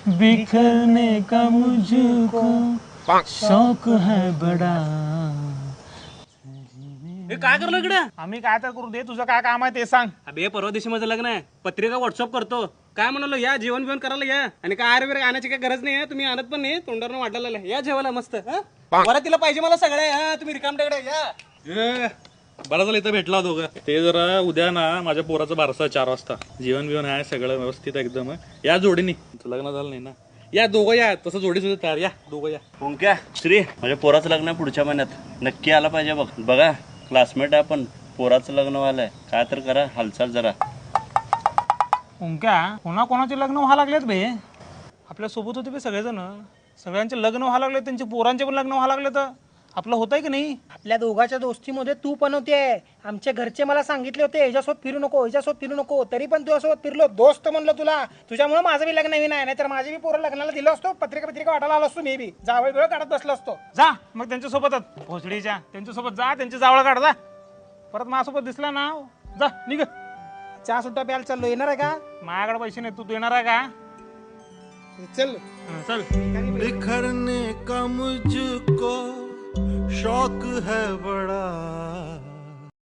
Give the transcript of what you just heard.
बिखरने का मुझको शौक है बड़ा। हे काय करलो इकडे? आम्ही काय तर करू दे, तुझं काय काम आहे ते सांग. अबे परवा दिवशी माझं लग्न आहे, पत्रिका व्हॉट्सअप करतो. काय म्हणालो, या जेवण बिवण करायला या. आणि काय आरे आणायची काय गरज नाही आहे, तुम्ही आणत पण नाही, तोंडावर वाटायला या जेवायला मस्त. तिला पाहिजे मला सगळ्या, तुम्ही रिकाम टेकडे या. बरं झालं इथं भेटला दोघं. ते जरा उद्या ना माझ्या पोराचं बारसा 4 वाजता. जेवण बिवण आहे सगळं व्यवस्थित एकदम. या जोडीनी, लग्न झालं नाही ना, या दोघं या. तसं जोडी सुद्धा तयार, या दोघं या. ओंक्या श्री, माझ्या पोराचं लग्न आहे पुढच्या महिन्यात, नक्की आला पाहिजे बघ. बघा क्लासमेट आहे पण पोराचं लग्न व्हायलंय, काय तर करा हालचाल जरा. ओंक्या, कोणाचे लग्न व्हायला लागलेत बे? आपल्या सोबत होते बे सगळेजण, सगळ्यांचे लग्न व्हायला लागले, त्यांचे पोरांचे पण लग्न व्हायला लागले. तर आपलं होतंय की नाही? आपल्या दोघांच्या दोस्तीमध्ये तू पण होते. आमच्या घरचे मला सांगितले होते याच्यासोबत फिरू नको, याच्यासोबत फिरू नको, तरी पण तुझ्यासोबत फिरलो. दोस्त म्हणलं तुला, तुझ्यामुळे माझं बी लग्न नवीन आहे, नाहीतर माझे बी पोरं लग्नाला दिलं असतो, पत्रिका वाटायला आलो असतो, मी बी जावळ वेळ काढत बसलो असतो. जा मग त्यांच्यासोबतच भोसडीच्या, त्यांच्यासोबत जा, त्यांची जावळ काढ जा. परत माझ्यासोबत दिसला ना, जा निघ. चहा सुट्टा प्यायला चाललो, येणार आहे का? माझ्याकडे पैसे नाही, तू देणार आहे का? चल चल. बिखरने का मुझको शौक है बड़ा,